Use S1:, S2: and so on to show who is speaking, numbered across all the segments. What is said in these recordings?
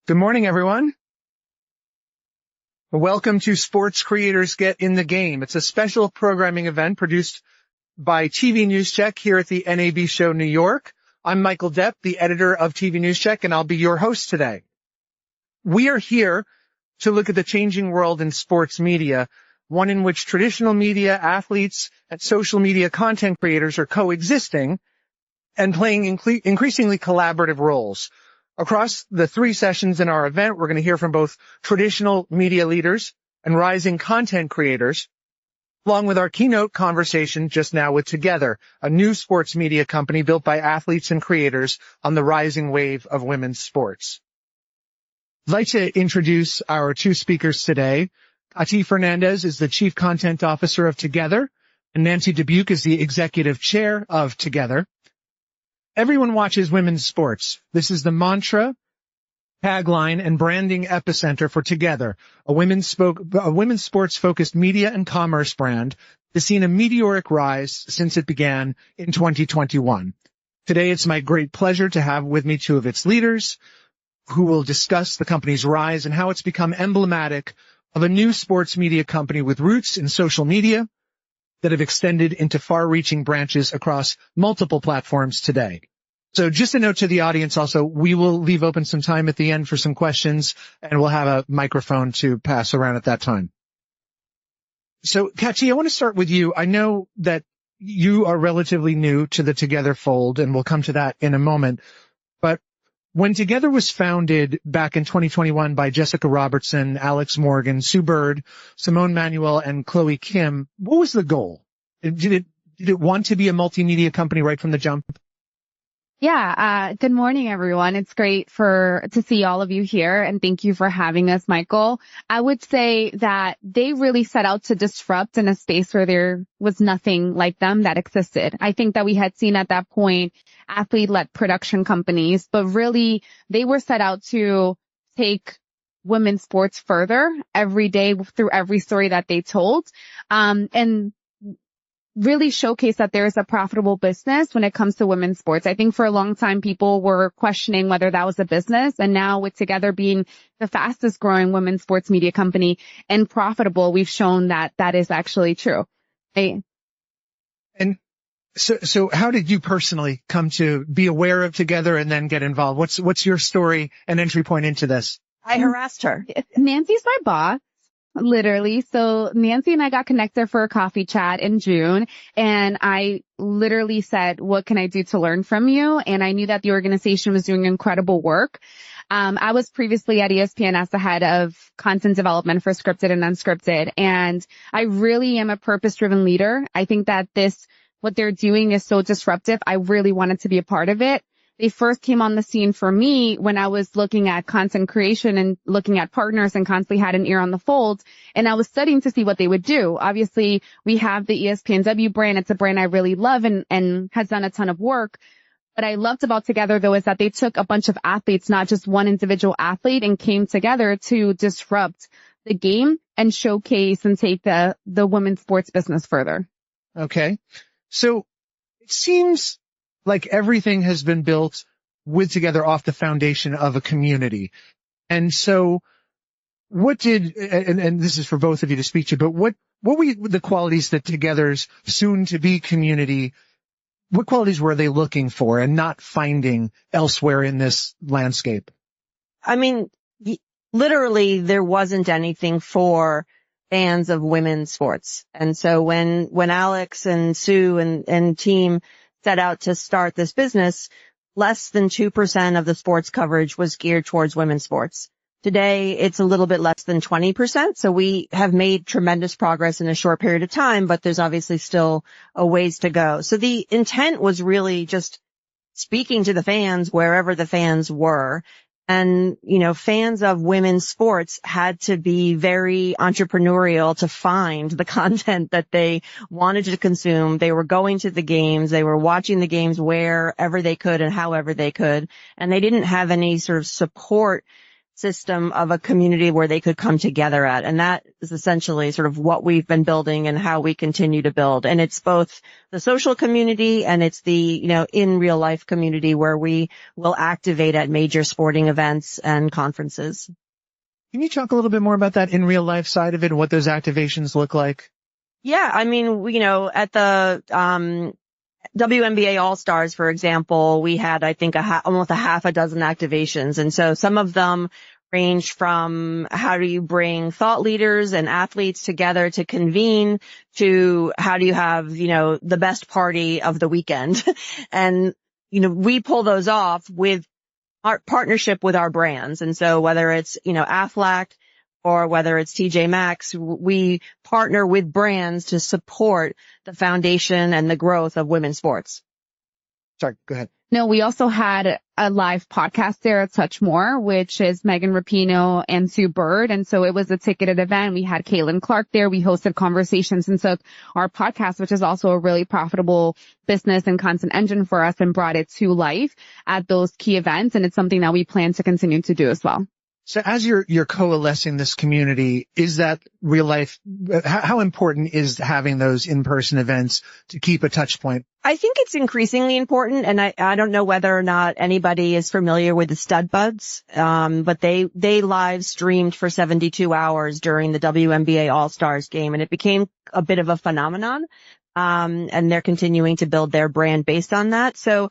S1: Good morning, everyone. Welcome to Sports Creators Get in the Game. It's a special programming event produced by TVNewsCheck here at the NAB Show, New York. I'm Michael Depp, the editor of TVNewsCheck, and I'll be your host today. We are here to look at the changing world in sports media, one in which traditional media, athletes, and social media content creators are coexisting and playing increasingly collaborative roles. Across the 3 sessions in our event, we're going to hear from both traditional media leaders and rising content creators, along with our keynote conversation just now with Togethxr, a new sports media company built by athletes and creators on the rising wave of women's sports. I'd like to introduce our 2 speakers today. Kati Fernandez is the Chief Content Officer of Togethxr, and Nancy Dubuc is the Executive Chair of Togethxr. Everyone watches women's sports. This is the mantra, tagline, and branding epicenter for Togethxr, a women's sports-focused media and commerce brand that's seen a meteoric rise since it began in 2021. Today, it's my great pleasure to have with me 2 of its leaders who will discuss the company's rise and how it's become emblematic of a new sports media company with roots in social media that have extended into far-reaching branches across multiple platforms today. So just a note to the audience also, we will leave open some time at the end for some questions, and we'll have a microphone to pass around at that time. So, Kati, I want to start with you. I know that you are relatively new to the Togethxr fold, and we'll come to that in a moment. But when Togethxr was founded back in 2021 by Jessica Robertson, Alex Morgan, Sue Bird, Simone Manuel, and Chloe Kim, what was the goal? Did it want to be a multimedia company right from the jump?
S2: Yeah. Good morning, everyone. It's great to see all of you here, and thank you for having us, Michael. I would say that they really set out to disrupt in a space where there was nothing like them that existed. I think that we had seen at that point athlete-led production companies, but really they were set out to take women's sports further every day through every story that they told, and really showcase that there is a profitable business when it comes to women's sports. I think for a long time, people were questioning whether that was a business. And now with Togethxr being the fastest growing women's sports media company and profitable, we've shown that that is actually true. Right?
S1: And so how did you personally come to be aware of Togethxr and then get involved? What's your story and entry point into this?
S3: I harassed her.
S2: Nancy's my boss. Literally. So Nancy and I got connected for a coffee chat in June, and I literally said, what can I do to learn from you? And I knew that the organization was doing incredible work. I was previously at ESPN as the head of content development for scripted and unscripted, and I really am a purpose-driven leader. I think that what they're doing is so disruptive. I really wanted to be a part of it. They first came on the scene for me when I was looking at content creation and looking at partners and constantly had an ear on the fold. And I was studying to see what they would do. Obviously, we have the ESPNW brand. It's a brand I really love and has done a ton of work. What I loved about Togethxr, though, is that they took a bunch of athletes, not just one individual athlete, and came together to disrupt the game and showcase and take the women's sports business further.
S1: Okay. So it seems like everything has been built with Togethxr off the foundation of a community. And so and this is for both of you to speak to, but what were the qualities that Togethxr's soon to be community, what qualities were they looking for and not finding elsewhere in this landscape?
S3: I mean, literally there wasn't anything for fans of women's sports. And so when Alex and Sue and team set out to start this business, less than 2% of the sports coverage was geared towards women's sports. Today, it's a little bit less than 20%. So we have made tremendous progress in a short period of time, but there's obviously still a ways to go. So the intent was really just speaking to the fans wherever the fans were. And, fans of women's sports had to be very entrepreneurial to find the content that they wanted to consume. They were going to the games. They were watching the games wherever they could and however they could. And they didn't have any sort of support system of a community where they could come together at. And that is essentially sort of what we've been building and how we continue to build. And it's both the social community and it's the, in real life community where we will activate at major sporting events and conferences.
S1: Can you talk a little bit more about that in real life side of it and what those activations look like?
S3: Yeah. I mean, at the, WNBA All-Stars, for example, we had, I think, almost a half a dozen activations. And so some of them range from how do you bring thought leaders and athletes together to convene to how do you have, the best party of the weekend. And, we pull those off with our partnership with our brands. And so whether it's, Aflac or whether it's TJ Maxx, we partner with brands to support the foundation and the growth of women's sports.
S1: Sorry, go ahead.
S2: No, we also had a live podcast there at Touch More, which is Megan Rapinoe and Sue Bird. And so it was a ticketed event. We had Caitlin Clark there. We hosted conversations. And so our podcast, which is also a really profitable business and content engine for us, and brought it to life at those key events. And it's something that we plan to continue to do as well.
S1: So as you're coalescing this community, is that real life, how important is having those in-person events to keep a touch point?
S3: I think it's increasingly important, and I don't know whether or not anybody is familiar with the Stud Buds, but they live streamed for 72 hours during the WNBA All-Stars game, and it became a bit of a phenomenon, and they're continuing to build their brand based on that. So,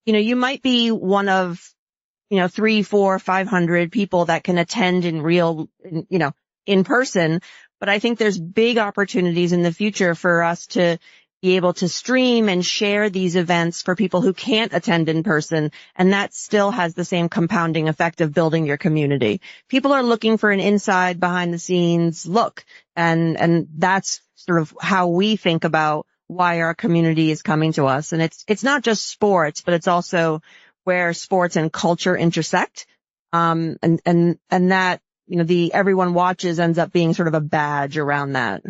S3: you might be one of 300, 400, 500 people that can attend in person. But I think there's big opportunities in the future for us to be able to stream and share these events for people who can't attend in person. And that still has the same compounding effect of building your community. People are looking for an inside behind the scenes look. And that's sort of how we think about why our community is coming to us. And it's not just sports, but it's also where sports and culture intersect. And that, the everyone watches ends up being sort of a badge around that.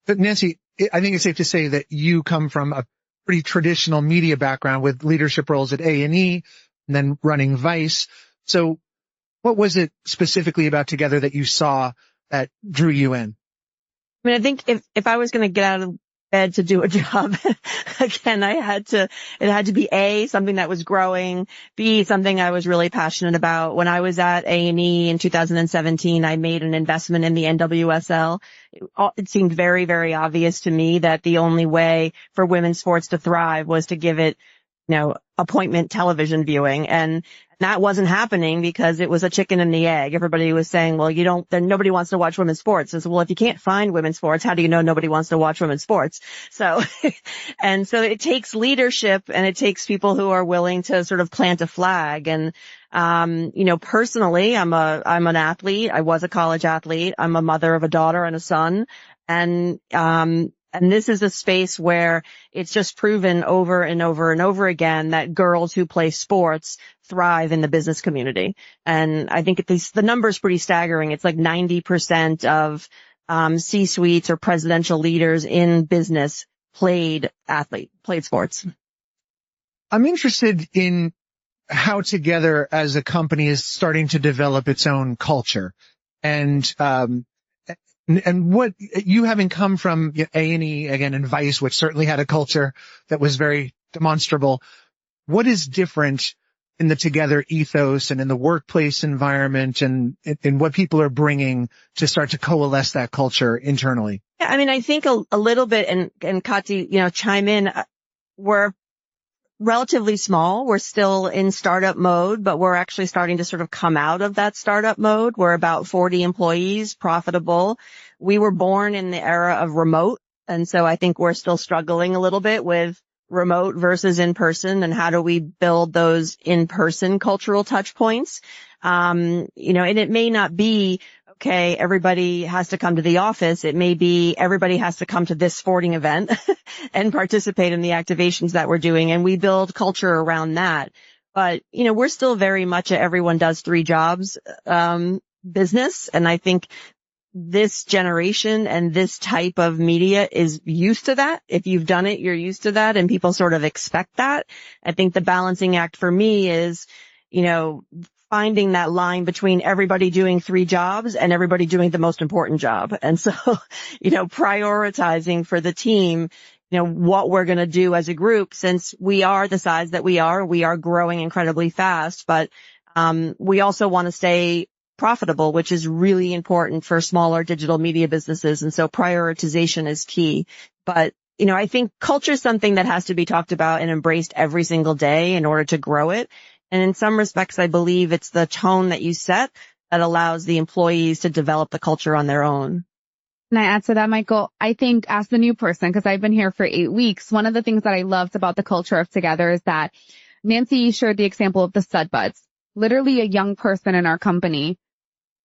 S1: But Nancy, I think it's safe to say that you come from a pretty traditional media background with leadership roles at A&E and then running Vice. So what was it specifically about Togethxr that you saw that drew you in?
S3: I mean, I think if I was going to get out of bed to do a job, again, it had to be A, something that was growing, B, something I was really passionate about. When I was at A&E in 2017, I made an investment in the NWSL. It seemed very, very obvious to me that the only way for women's sports to thrive was to give it, appointment television viewing. And that wasn't happening because it was a chicken and the egg. Everybody was saying, well, then nobody wants to watch women's sports. I said, well, if you can't find women's sports, how do you know nobody wants to watch women's sports? So, and so it takes leadership and it takes people who are willing to sort of plant a flag. And, personally, I'm an athlete. I was a college athlete. I'm a mother of a daughter and a son. And this is a space where it's just proven over and over and over again that girls who play sports thrive in the business community. And I think the number is pretty staggering. It's like 90% of C-suites or presidential leaders in business played sports.
S1: I'm interested in how Togethxr as a company is starting to develop its own culture. And what you having come from A&E again and Vice, which certainly had a culture that was very demonstrable. What is different in the Togethxr ethos and in the workplace environment and in what people are bringing to start to coalesce that culture internally?
S3: Yeah, I mean, I think a little bit, and Kati, chime in. We're relatively small. We're still in startup mode, but we're actually starting to sort of come out of that startup mode. We're about 40 employees, profitable. We were born in the era of remote. And so I think we're still struggling a little bit with remote versus in person and how do we build those in-person cultural touch points. And it may not be, okay, everybody has to come to the office. It may be everybody has to come to this sporting event and participate in the activations that we're doing. And we build culture around that. But, we're still very much a everyone does 3 jobs, business. And I think this generation and this type of media is used to that. If you've done it, you're used to that and people sort of expect that. I think the balancing act for me is, finding that line between everybody doing 3 jobs and everybody doing the most important job. And so, prioritizing for the team, what we're going to do as a group, since we are the size that we are growing incredibly fast, but we also want to stay profitable, which is really important for smaller digital media businesses. And so prioritization is key. But, I think culture is something that has to be talked about and embraced every single day in order to grow it. And in some respects, I believe it's the tone that you set that allows the employees to develop the culture on their own.
S2: Can I add to that, Michael? I think as the new person, because I've been here for 8 weeks, one of the things that I loved about the culture of Togethxr is that Nancy shared the example of the stud buds. Literally a young person in our company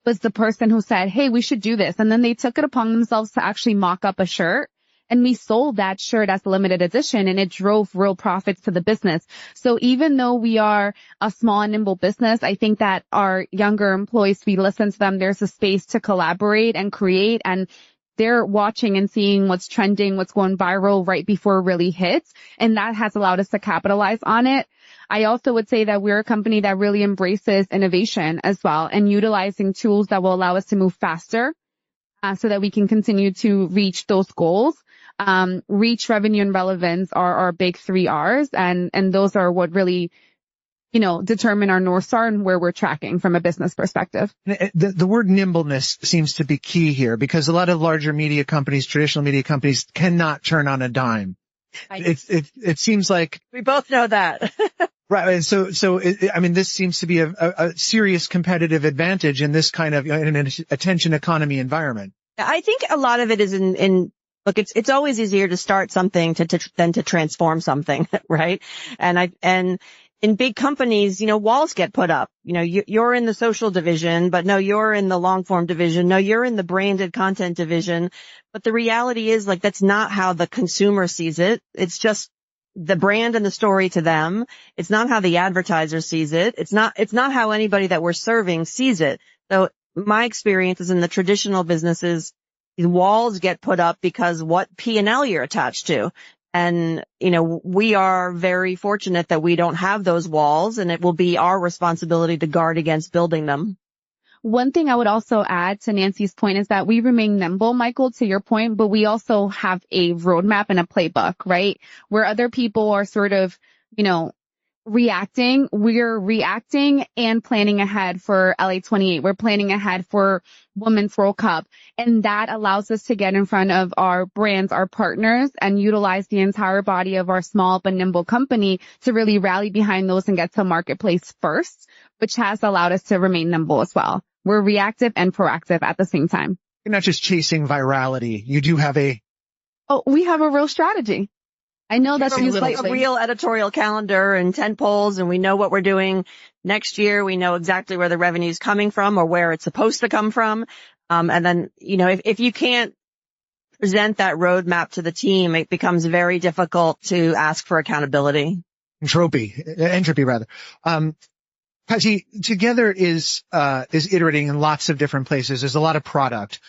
S2: was the person who said, hey, we should do this. And then they took it upon themselves to actually mock up a shirt. And we sold that shirt as a limited edition, and it drove real profits to the business. So even though we are a small and nimble business, I think that our younger employees, we listen to them. There's a space to collaborate and create, and they're watching and seeing what's trending, what's going viral right before it really hits. And that has allowed us to capitalize on it. I also would say that we're a company that really embraces innovation as well, and utilizing tools that will allow us to move faster so that we can continue to reach those goals. Reach, revenue, and relevance are our big 3 R's. And those are what really, determine our North Star and where we're tracking from a business perspective.
S1: The word nimbleness seems to be key here, because a lot of larger media companies, traditional media companies, cannot turn on a dime. It seems like
S3: we both know that.
S1: Right. So this seems to be a serious competitive advantage in this kind of in an attention economy environment.
S3: I think a lot of it is look, it's always easier to start something than to transform something, right? And in big companies, walls get put up. You're in the social division, but no, you're in the long form division. No, you're in the branded content division. But the reality is, that's not how the consumer sees it. It's just the brand and the story to them. It's not how the advertiser sees it. It's not how anybody that we're serving sees it. So my experience is in the traditional businesses, walls get put up because what P&L you're attached to. And, we are very fortunate that we don't have those walls, and it will be our responsibility to guard against building them.
S2: One thing I would also add to Nancy's point is that we remain nimble, Michael, to your point, but we also have a roadmap and a playbook, right? Where other people are sort of, reacting, we're reacting and planning ahead for LA28. We're planning ahead for Women's World Cup. And that allows us to get in front of our brands, our partners, and utilize the entire body of our small but nimble company to really rally behind those and get to marketplace first, which has allowed us to remain nimble as well. We're reactive and proactive at the same time.
S1: You're not just chasing virality. You do have
S2: we have a real strategy. I know that's
S3: a real editorial calendar and 10 polls, and we know what we're doing next year. We know exactly where the revenue is coming from or where it's supposed to come from. And then, if you can't present that roadmap to the team, it becomes very difficult to ask for accountability.
S1: Entropy rather. Kati, Togethxr is iterating in lots of different places. There's a lot of product.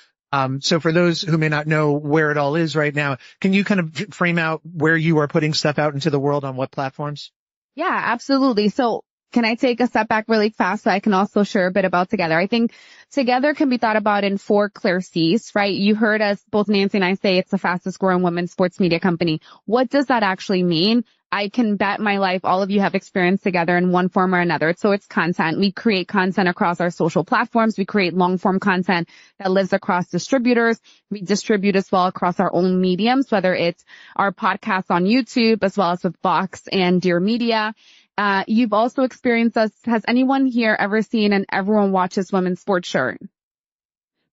S1: So for those who may not know where it all is right now, can you kind of frame out where you are putting stuff out into the world on what platforms?
S2: Yeah, absolutely. So can I take a step back really fast so I can also share a bit about Togethxr? I think Togethxr can be thought about in 4 clear C's, right? You heard us, both Nancy and I, say it's the fastest growing women's sports media company. What does that actually mean? I can bet my life all of you have experienced Togethxr in one form or another. So it's content. We create content across our social platforms. We create long form content that lives across distributors. We distribute as well across our own mediums, whether it's our podcasts on YouTube as well as with Vox and Dear Media. You've also experienced us. Has anyone here ever seen an Everyone Watches Women's Sports shirt?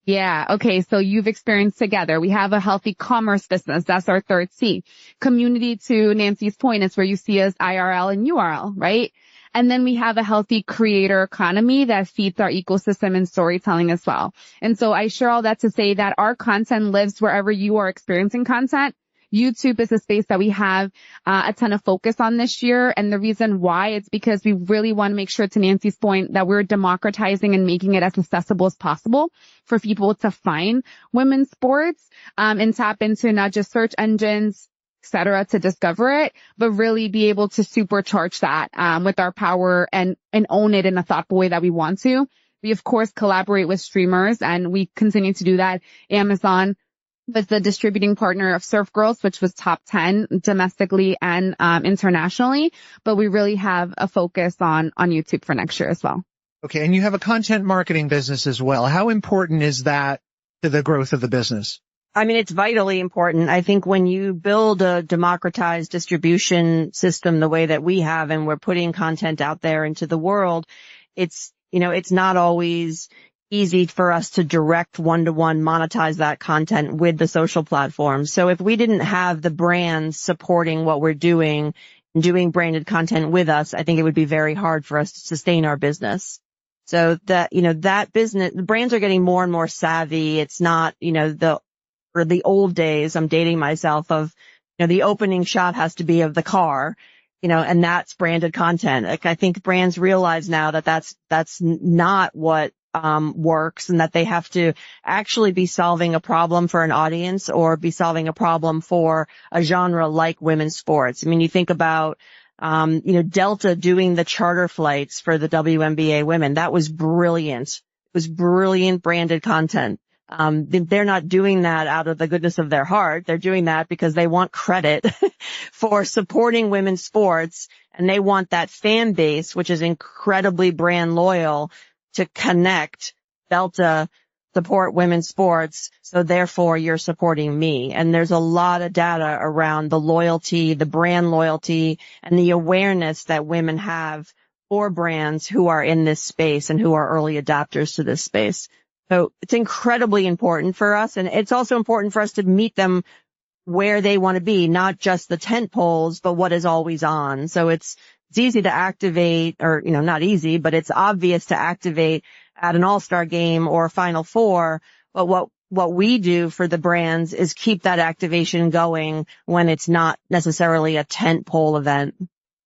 S2: Yeah. Okay. So you've experienced Togethxr. We have a healthy commerce business. That's our 3rd C. Community, to Nancy's point, is where you see us IRL and URL, right? And then we have a healthy creator economy that feeds our ecosystem and storytelling as well. And so I share all that to say that our content lives wherever you are experiencing content. YouTube is a space that we have a ton of focus on this year. And the reason why, it's because we really want to make sure, to Nancy's point, that we're democratizing and making it as accessible as possible for people to find women's sports and tap into not just search engines, etc., to discover it, but really be able to supercharge that with our power and own it in a thoughtful way that we want to. We, of course, collaborate with streamers, and we continue to do that. Amazon was the distributing partner of Surf Girls, which was top 10 domestically and internationally. But we really have a focus on YouTube for next year as well.
S1: Okay, and you have a content marketing business as well. How important is that to the growth of the business?
S3: I mean, it's vitally important. I think when you build a democratized distribution system the way that we have, and we're putting content out there into the world, it's not always easy for us to direct one-to-one monetize that content with the social platforms. So if we didn't have the brands supporting what we're doing and doing branded content with us, I think it would be very hard for us to sustain our business. So that business, the brands are getting more and more savvy. It's not, the old days, I'm dating myself, of, the opening shot has to be of the car, and that's branded content. Like, I think brands realize now that that's not what works, and that they have to actually be solving a problem for an audience, or be solving a problem for a genre like women's sports. I mean, you think about Delta doing the charter flights for the WNBA women. That was brilliant. It was brilliant branded content. They're not doing that out of the goodness of their heart. They're doing that because they want credit for supporting women's sports, and they want that fan base, which is incredibly brand loyal, to connect. Delta, support women's sports, so therefore you're supporting me. And there's a lot of data around the loyalty, the brand loyalty, and the awareness that women have for brands who are in this space and who are early adopters to this space. So it's incredibly important for us, and it's also important for us to meet them where they want to be, not just the tent poles, but what is always on. So it's easy to activate, or, not easy, but it's obvious to activate at an all-star game or a Final Four. But what we do for the brands is keep that activation going when it's not necessarily a tent pole event.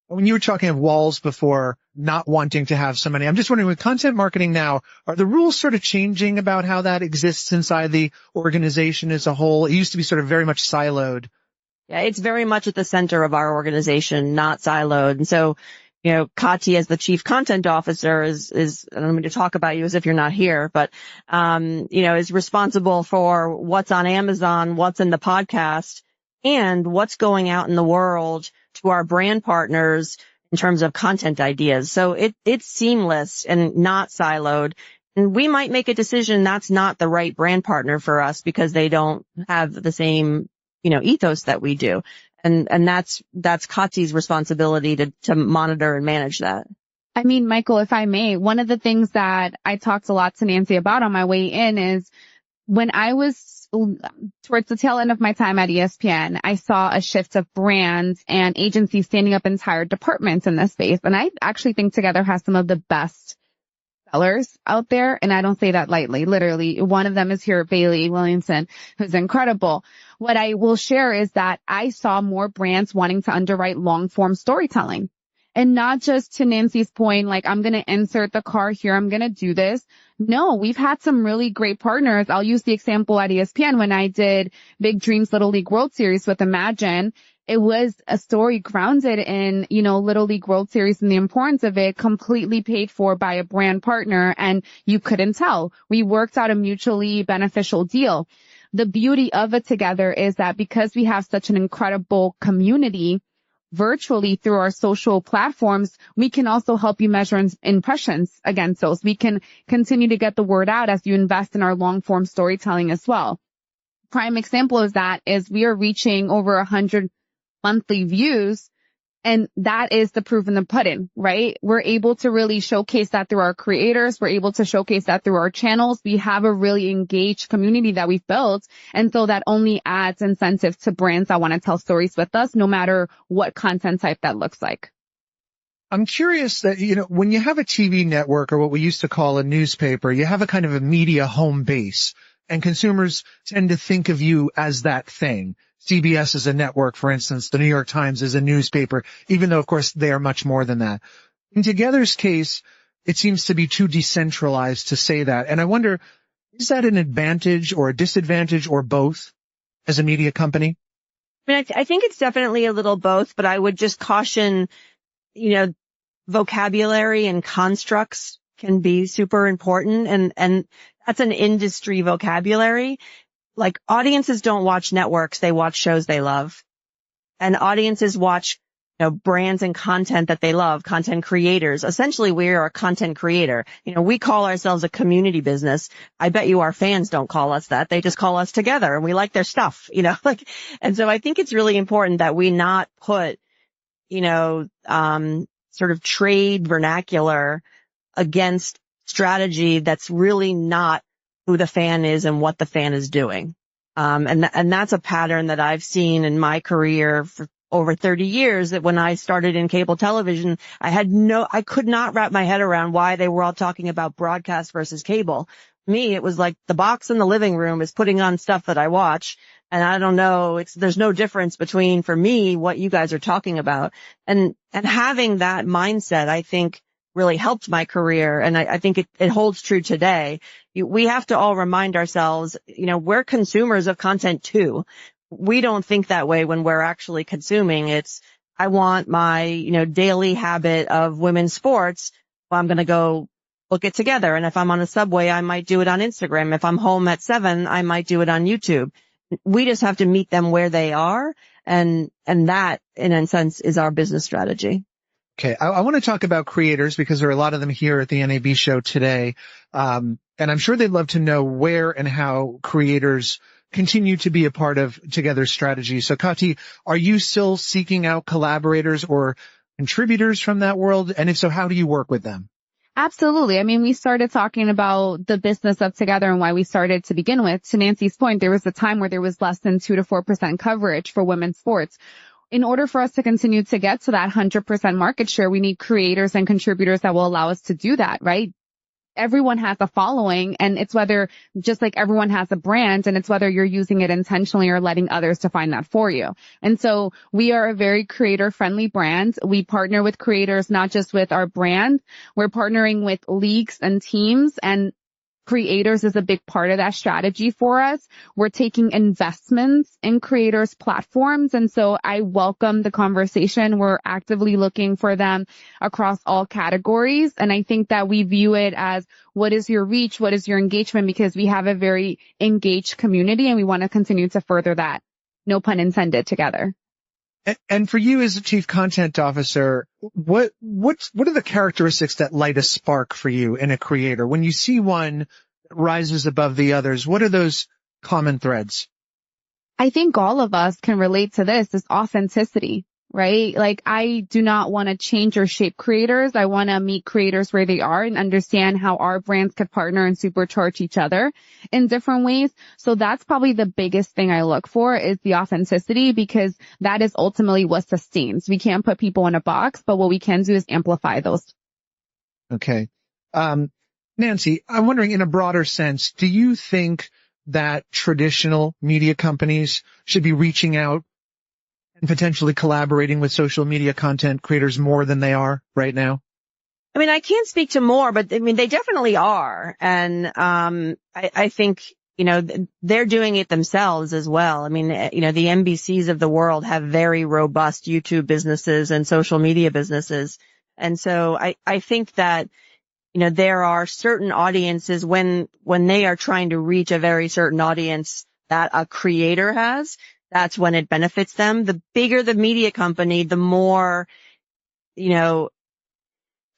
S1: When you were talking of walls before, not wanting to have so many, I'm just wondering, with content marketing now, are the rules sort of changing about how that exists inside the organization as a whole? It used to be sort of very much siloed.
S3: Yeah, it's very much at the center of our organization, not siloed. And so, Kati, as the chief content officer, is, I don't mean to talk about you as if you're not here, but, is responsible for what's on Amazon, what's in the podcast, and what's going out in the world to our brand partners in terms of content ideas. So it's seamless and not siloed. And we might make a decision that's not the right brand partner for us because they don't have the same, ethos that we do. And that's Kati's responsibility to monitor and manage that.
S2: I mean, Michael, if I may, one of the things that I talked a lot to Nancy about on my way in is when I was towards the tail end of my time at ESPN, I saw a shift of brands and agencies standing up entire departments in this space. And I actually think Togethxr has some of the best sellers out there. And I don't say that lightly. Literally, one of them is here, Bailey Williamson, who's incredible. What I will share is that I saw more brands wanting to underwrite long form storytelling. And not just to Nancy's point, like, I'm going to insert the car here, I'm going to do this. No, we've had some really great partners. I'll use the example at ESPN when I did Big Dreams Little League World Series with Imagine. It was a story grounded in, Little League World Series and the importance of it, completely paid for by a brand partner. And you couldn't tell. We worked out a mutually beneficial deal. The beauty of it Togethxr is that because we have such an incredible community, virtually through our social platforms, we can also help you measure impressions against those. We can continue to get the word out as you invest in our long form storytelling as well. Prime example of that is we are reaching over 100 monthly views, and that is the proof in the pudding, right? We're able to really showcase that through our creators. We're able to showcase that through our channels. We have a really engaged community that we've built. And so that only adds incentive to brands that want to tell stories with us, no matter what content type that looks like.
S1: I'm curious that, when you have a TV network, or what we used to call a newspaper, you have a kind of a media home base, and consumers tend to think of you as that thing. CBS is a network, for instance. The New York Times is a newspaper, even though, of course, they are much more than that. In Togethxr's case, it seems to be too decentralized to say that. And I wonder, is that an advantage or a disadvantage or both as a media company?
S3: I mean, I think it's definitely a little both, but I would just caution, vocabulary and constructs can be super important. And that's an industry vocabulary. Like audiences don't watch networks. They watch shows they love, and audiences watch, brands and content that they love, content creators. Essentially, we are a content creator. We call ourselves a community business. I bet you our fans don't call us that. They just call us Together, and we like their stuff, and so I think it's really important that we not put, sort of trade vernacular against strategy that's really not who the fan is and what the fan is doing. And that's a pattern that I've seen in my career for over 30 years, that when I started in cable television, I could not wrap my head around why they were all talking about broadcast versus cable. Me, it was like the box in the living room is putting on stuff that I watch. And I don't know, there's no difference between, for me, what you guys are talking about. And having that mindset, I think, really helped my career. And I think it holds true today. We have to all remind ourselves, we're consumers of content too. We don't think that way when we're actually consuming. I want my, daily habit of women's sports. Well, I'm going to go look it Together. And if I'm on a subway, I might do it on Instagram. If I'm home at 7, I might do it on YouTube. We just have to meet them where they are. And that, in a sense, is our business strategy.
S1: Okay. I want to talk about creators because there are a lot of them here at the NAB show today. And I'm sure they'd love to know where and how creators continue to be a part of Togethxr's strategy. So Kati, are you still seeking out collaborators or contributors from that world? And if so, how do you work with them?
S2: Absolutely. I mean, we started talking about the business of Togethxr and why we started to begin with. To Nancy's point, there was a time where there was less than 2 to 4% coverage for women's sports. In order for us to continue to get to that 100% market share, we need creators and contributors that will allow us to do that, right? Everyone has a following, and it's whether, just like everyone has a brand, and it's whether you're using it intentionally or letting others define that for you. And so we are a very creator-friendly brand. We partner with creators, not just with our brand. We're partnering with leagues and teams, and creators is a big part of that strategy for us. We're taking investments in creators' platforms. And so I welcome the conversation. We're actively looking for them across all categories. And I think that we view it as, what is your reach? What is your engagement? Because we have a very engaged community and we want to continue to further that. No pun intended, together.
S1: And for you as a chief content officer, what are the characteristics that light a spark for you in a creator? When you see one that rises above the others, what are those common threads?
S2: I think all of us can relate to this, is authenticity, right? Like, I do not want to change or shape creators. I want to meet creators where they are and understand how our brands could partner and supercharge each other in different ways. So that's probably the biggest thing I look for, is the authenticity, because that is ultimately what sustains. We can't put people in a box, but what we can do is amplify those.
S1: Okay. Nancy, I'm wondering, in a broader sense, do you think that traditional media companies should be reaching out and potentially collaborating with social media content creators more than they are right now?
S3: I mean, I can't speak to more, but I mean, they definitely are. And, I think, they're doing it themselves as well. I mean, the NBCs of the world have very robust YouTube businesses and social media businesses. And so I think that, there are certain audiences when they are trying to reach a very certain audience that a creator has, that's when it benefits them. The bigger the media company, the more,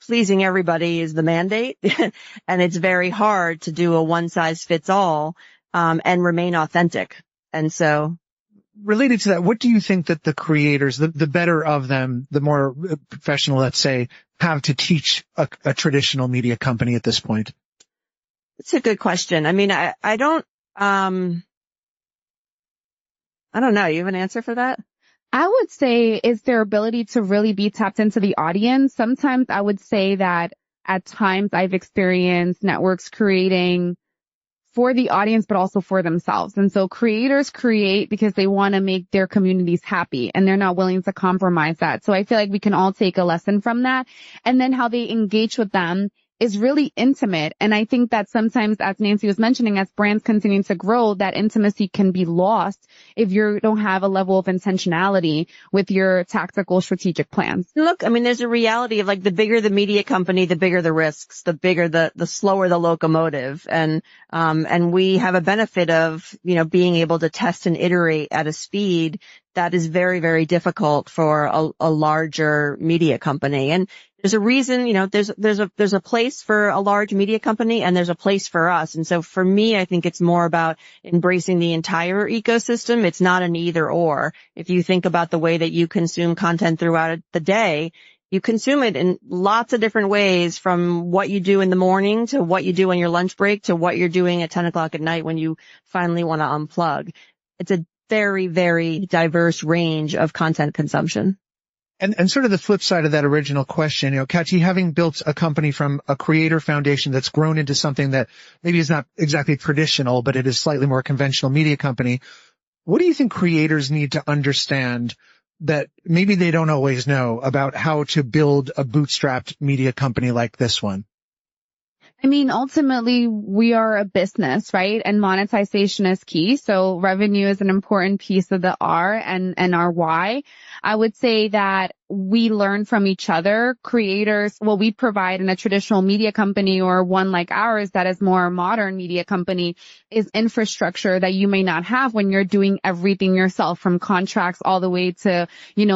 S3: pleasing everybody is the mandate. And it's very hard to do a one size fits all, and remain authentic. And so,
S1: related to that, what do you think that the creators, the better of them, the more professional, let's say, have to teach a traditional media company at this point?
S3: It's a good question. I mean, I don't know. You have an answer for that?
S2: I would say is their ability to really be tapped into the audience. Sometimes I would say that at times I've experienced networks creating for the audience, but also for themselves. And so creators create because they want to make their communities happy, and they're not willing to compromise that. So I feel like we can all take a lesson from that. And then how they engage with them is really intimate. And I think that sometimes, as Nancy was mentioning, as brands continue to grow, that intimacy can be lost if you don't have a level of intentionality with your tactical strategic plans.
S3: Look, I mean, there's a reality of like the bigger the media company, the bigger the risks, the bigger the slower the locomotive. And we have a benefit of, being able to test and iterate at a speed that is very, very difficult for a larger media company. And there's a reason, there's a place for a large media company and there's a place for us. And so for me, I think it's more about embracing the entire ecosystem. It's not an either or. If you think about the way that you consume content throughout the day, you consume it in lots of different ways, from what you do in the morning to what you do on your lunch break to what you're doing at 10 o'clock at night when you finally want to unplug. It's a very, very diverse range of content consumption.
S1: And sort of the flip side of that original question, Kati, having built a company from a creator foundation that's grown into something that maybe is not exactly traditional, but it is slightly more conventional media company, what do you think creators need to understand that maybe they don't always know about how to build a bootstrapped media company like this one?
S2: I mean, ultimately, we are a business, right? And monetization is key. So revenue is an important piece of the R and our why. I would say that we learn from each other. Creators, what we provide in a traditional media company or one like ours that is more a modern media company is infrastructure that you may not have when you're doing everything yourself, from contracts all the way to,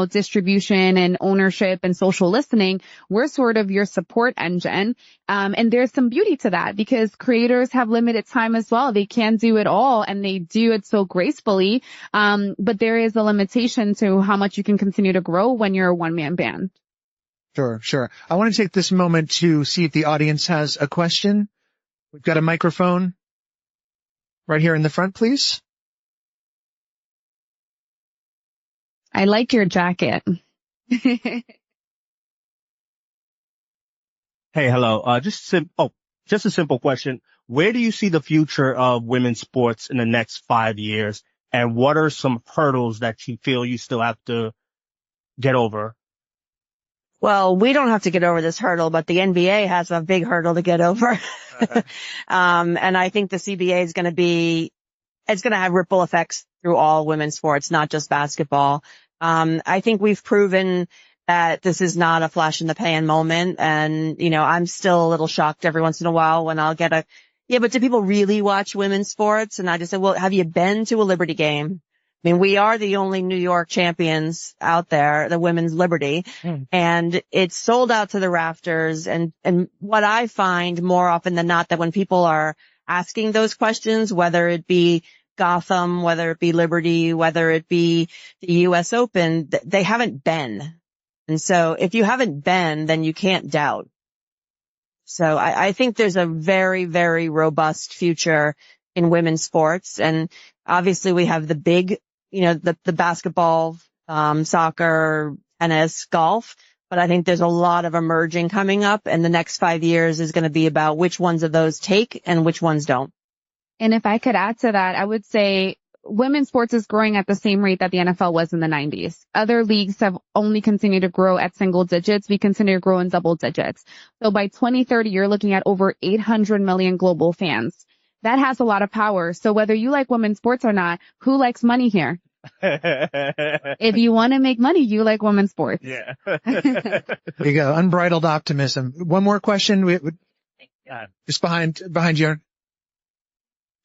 S2: distribution and ownership and social listening. We're sort of your support engine. And there's some beauty to that because creators have limited time as well. They can't do it all and they do it so gracefully. But there is a limitation to how much you can continue to grow when you're a one-man band.
S1: Sure. I want to take this moment to see if the audience has a question. We've got a microphone right here in the front, please.
S2: I like your jacket.
S4: Hey, hello. Just a simple question. Where do you see the future of women's sports in the next 5 years? And what are some hurdles that you feel you still have to get over?
S3: Well, we don't have to get over this hurdle, but the NBA has a big hurdle to get over. And I think the CBA is it's going to have ripple effects through all women's sports, not just basketball. I think we've proven that this is not a flash in the pan moment. And, I'm still a little shocked every once in a while when I'll get but do people really watch women's sports? And I just say, well, have you been to a Liberty game? I mean, we are the only New York champions out there, the women's Liberty, and it's sold out to the rafters. And what I find more often than not, that when people are asking those questions, whether it be Gotham, whether it be Liberty, whether it be the US Open, they haven't been. And so if you haven't been, then you can't doubt. So I think there's a very, very robust future in women's sports. And obviously we have the big, the basketball, soccer, tennis, golf. But I think there's a lot of emerging coming up, and the next 5 years is going to be about which ones of those take and which ones don't.
S2: And if I could add to that, I would say women's sports is growing at the same rate that the NFL was in the 90s. Other leagues have only continued to grow at single digits. We continue to grow in double digits. So by 2030, you're looking at over 800 million global fans. That has a lot of power. So whether you like women's sports or not, who likes money here? If you want to make money, you like women's sports.
S4: Yeah.
S1: There you go. Unbridled optimism. One more question. Just behind you.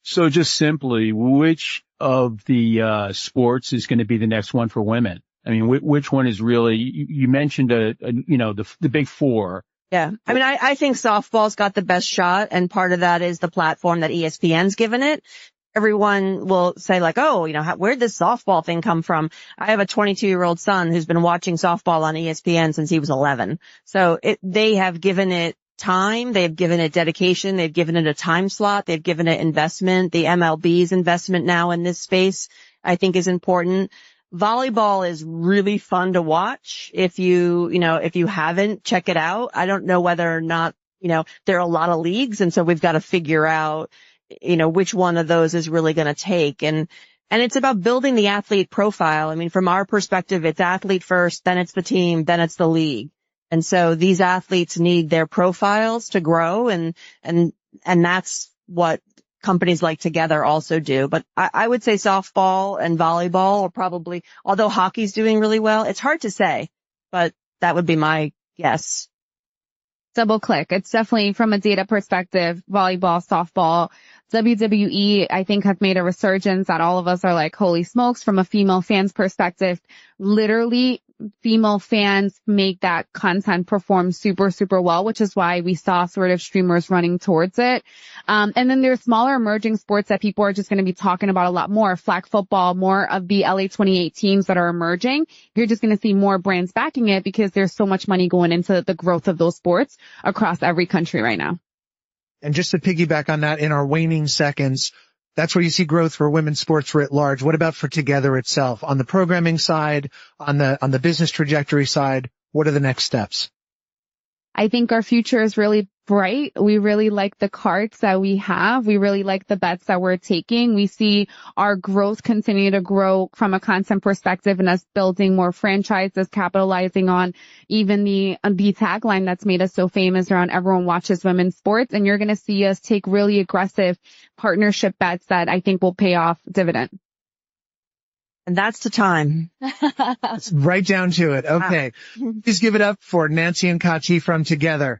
S5: So just simply, which of the sports is going to be the next one for women? I mean, which one is really, you mentioned, the big four.
S3: Yeah. I mean, I think softball's got the best shot, and part of that is the platform that ESPN's given it. Everyone will say like, oh, where'd this softball thing come from? I have a 22-year-old son who's been watching softball on ESPN since he was 11. So they have given it time. They've given it dedication. They've given it a time slot. They've given it investment. The MLB's investment now in this space, I think, is important. Volleyball is really fun to watch. If you haven't, check it out. I don't know whether or not, there are a lot of leagues. And so we've got to figure out, which one of those is really going to take. And it's about building the athlete profile. I mean, from our perspective, it's athlete first, then it's the team, then it's the league. And so these athletes need their profiles to grow, and that's what companies like Togethxr also do. But I would say softball and volleyball are probably, although hockey's doing really well, it's hard to say, but that would be my guess.
S2: Double click. It's definitely from a data perspective, volleyball, softball, WWE, I think have made a resurgence that all of us are like, holy smokes, from a female fan's perspective, literally female fans make that content perform super, super well, which is why we saw sort of streamers running towards it. And then there's smaller emerging sports that people are just going to be talking about a lot more. Flag football, more of the LA 28 teams that are emerging. You're just going to see more brands backing it because there's so much money going into the growth of those sports across every country right now.
S1: And just to piggyback on that in our waning seconds, that's where you see growth for women's sports writ large. What about for Togethxr itself? On the programming side, on the business trajectory side, what are the next steps?
S2: I think our future is really bright. We really like the cards that we have. We really like the bets that we're taking. We see our growth continue to grow from a content perspective and us building more franchises, capitalizing on even the tagline that's made us so famous around everyone watches women's sports. And you're going to see us take really aggressive partnership bets that I think will pay off dividend.
S3: And that's the time.
S1: It's right down to it. Okay. Please give it up for Nancy and Kati from Togethxr.